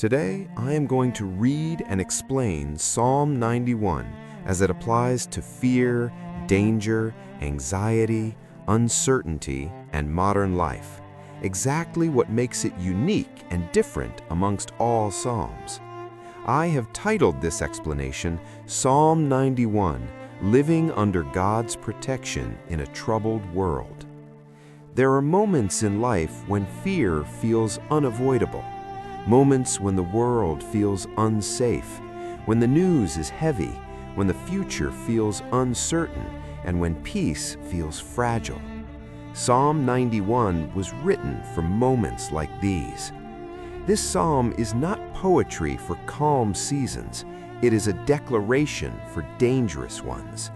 Today, I am going to read and explain Psalm 91 as it applies to fear, danger, anxiety, uncertainty, and modern life. Exactly what makes it unique and different amongst all Psalms. I have titled this explanation, Psalm 91, Living Under God's Protection in a Troubled World. There are moments in life when fear feels unavoidable, moments when the world feels unsafe, when the news is heavy, when the future feels uncertain, and when peace feels fragile. Psalm 91 was written for moments like these. This psalm is not poetry for calm seasons. It is a declaration for dangerous ones.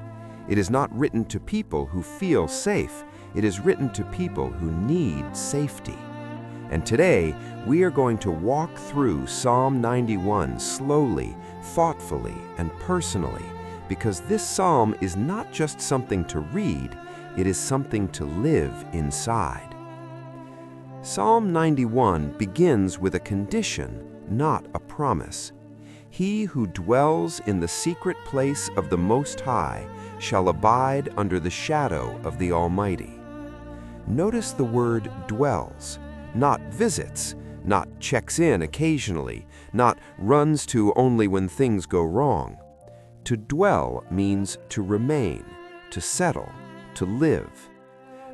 It is not written to people who feel safe. It is written to people who need safety. And today, we are going to walk through Psalm 91 slowly, thoughtfully, and personally, because this psalm is not just something to read, it is something to live inside. Psalm 91 begins with a condition, not a promise. He who dwells in the secret place of the Most High shall abide under the shadow of the Almighty. Notice the word dwells, not visits, not checks in occasionally, not runs to only when things go wrong. To dwell means to remain, to settle, to live.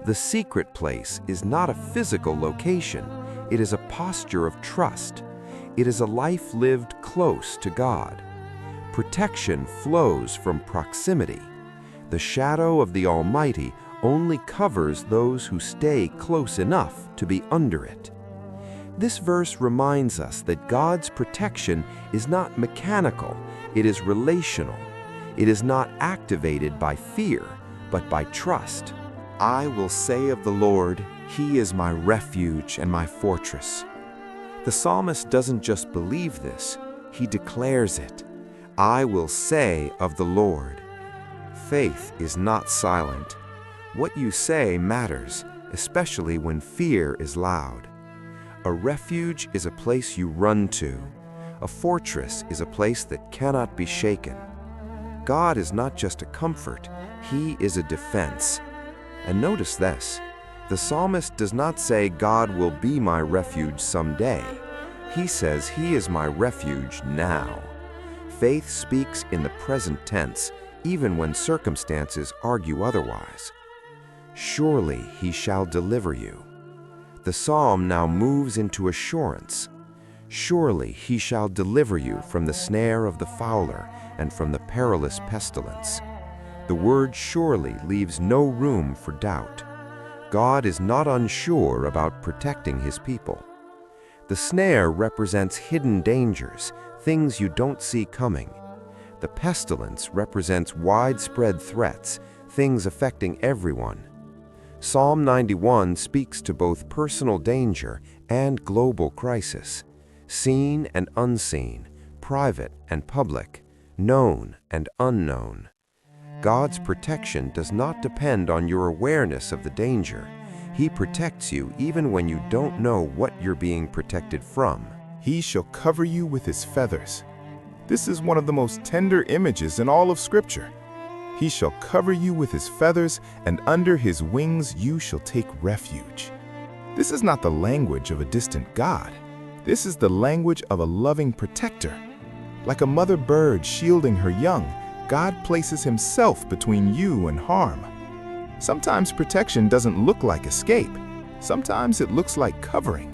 The secret place is not a physical location. It is a posture of trust. It is a life lived close to God. Protection flows from proximity. The shadow of the Almighty only covers those who stay close enough to be under it. This verse reminds us that God's protection is not mechanical, it is relational. It is not activated by fear, but by trust. I will say of the Lord, He is my refuge and my fortress. The psalmist doesn't just believe this, he declares it. I will say of the Lord. Faith is not silent. What you say matters, especially when fear is loud. A refuge is a place you run to. A fortress is a place that cannot be shaken. God is not just a comfort, He is a defense. And notice this, the psalmist does not say God will be my refuge someday. He says He is my refuge now. Faith speaks in the present tense, even when circumstances argue otherwise. Surely He shall deliver you. The psalm now moves into assurance. Surely He shall deliver you from the snare of the fowler and from the perilous pestilence. The word surely leaves no room for doubt. God is not unsure about protecting His people. The snare represents hidden dangers, things you don't see coming. The pestilence represents widespread threats, things affecting everyone. Psalm 91 speaks to both personal danger and global crisis, seen and unseen, private and public, known and unknown. God's protection does not depend on your awareness of the danger. He protects you even when you don't know what you're being protected from. He shall cover you with His feathers. This is one of the most tender images in all of Scripture. He shall cover you with His feathers, and under His wings you shall take refuge. This is not the language of a distant God. This is the language of a loving protector. Like a mother bird shielding her young, God places Himself between you and harm. Sometimes protection doesn't look like escape. Sometimes it looks like covering.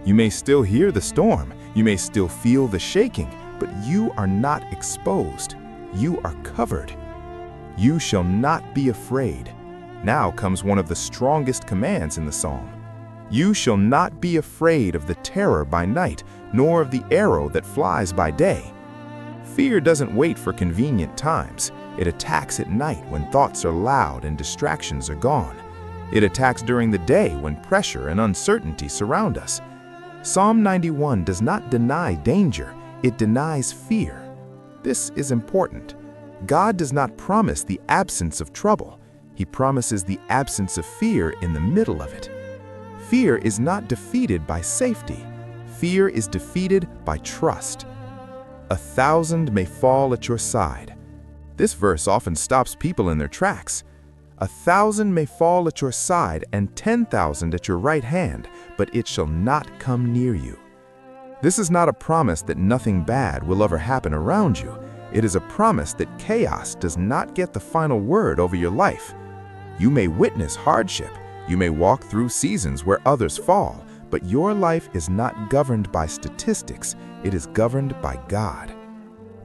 You may still hear the storm, you may still feel the shaking, but you are not exposed. You are covered. You shall not be afraid. Now comes one of the strongest commands in the psalm. You shall not be afraid of the terror by night, nor of the arrow that flies by day. Fear doesn't wait for convenient times. It attacks at night when thoughts are loud and distractions are gone. It attacks during the day when pressure and uncertainty surround us. Psalm 91 does not deny danger, it denies fear. This is important. God does not promise the absence of trouble. He promises the absence of fear in the middle of it. Fear is not defeated by safety. fear is defeated by trust. 1,000 may fall at your side. This verse often stops people in their tracks. 1,000 may fall at your side and 10,000 at your right hand, but it shall not come near you. This is not a promise that nothing bad will ever happen around you. It is a promise that chaos does not get the final word over your life. You may witness hardship. You may walk through seasons where others fall, but your life is not governed by statistics. It is governed by God.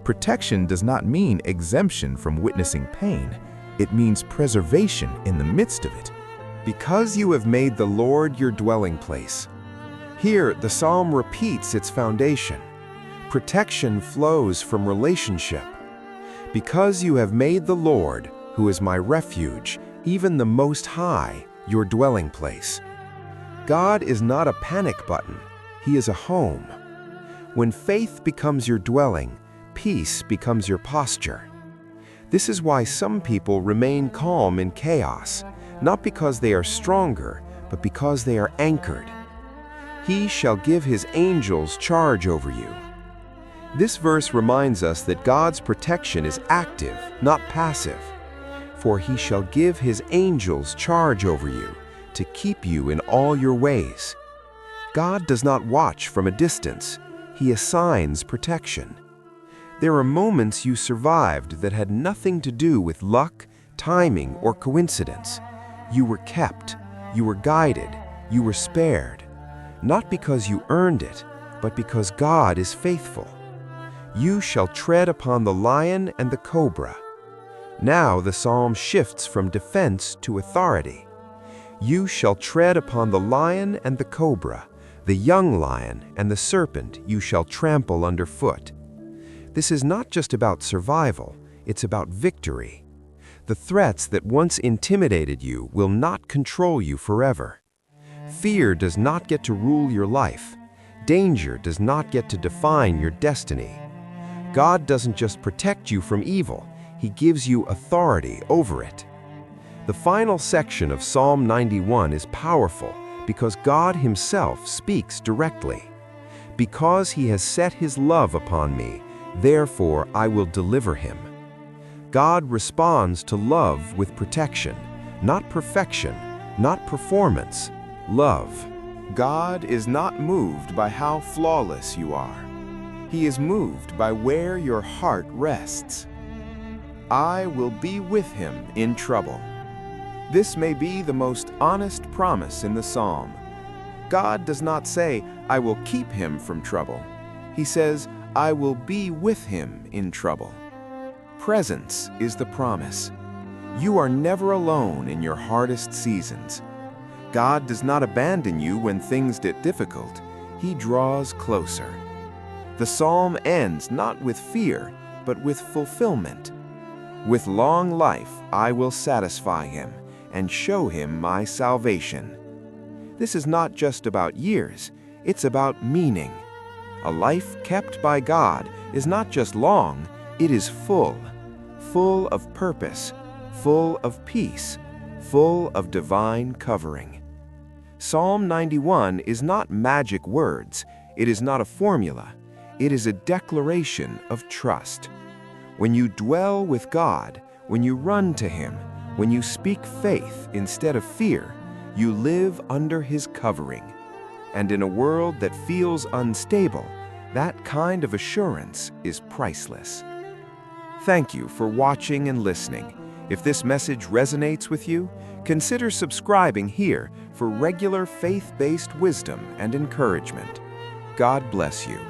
Protection does not mean exemption from witnessing pain. It means preservation in the midst of it. Because you have made the Lord your dwelling place. Here, the psalm repeats its foundation. Protection flows from relationship. Because you have made the Lord, who is my refuge, even the Most High, your dwelling place. God is not a panic button. He is a home. When faith becomes your dwelling, peace becomes your posture. This is why some people remain calm in chaos, not because they are stronger, but because they are anchored. He shall give his angels charge over you. This verse reminds us that God's protection is active, not passive. For he shall give his angels charge over you, to keep you in all your ways. God does not watch from a distance. He assigns protection. There are moments you survived that had nothing to do with luck, timing, or coincidence. You were kept, you were guided, you were spared. Not because you earned it, but because God is faithful. You shall tread upon the lion and the cobra. Now the psalm shifts from defense to authority. You shall tread upon the lion and the cobra, the young lion and the serpent you shall trample underfoot. This is not just about survival, it's about victory. The threats that once intimidated you will not control you forever. Fear does not get to rule your life. Danger does not get to define your destiny. God doesn't just protect you from evil, He gives you authority over it. The final section of Psalm 91 is powerful because God Himself speaks directly. Because He has set His love upon me, therefore I will deliver him. God responds to love with protection, not perfection, not performance, love. God is not moved by how flawless you are. He is moved by where your heart rests. I will be with him in trouble. This may be the most honest promise in the psalm. God does not say, I will keep him from trouble. He says, I will be with him in trouble. Presence is the promise. You are never alone in your hardest seasons. God does not abandon you when things get difficult. He draws closer. The psalm ends not with fear, but with fulfillment. With long life I will satisfy him and show him my salvation. This is not just about years, it's about meaning. A life kept by God is not just long, it is full of purpose, full of peace, full of divine covering. Psalm 91 is not magic words, it is not a formula, it is a declaration of trust. When you dwell with God, when you run to Him, when you speak faith instead of fear, you live under His covering. And in a world that feels unstable, that kind of assurance is priceless. Thank you for watching and listening. If this message resonates with you, consider subscribing here for regular faith-based wisdom and encouragement. God bless you.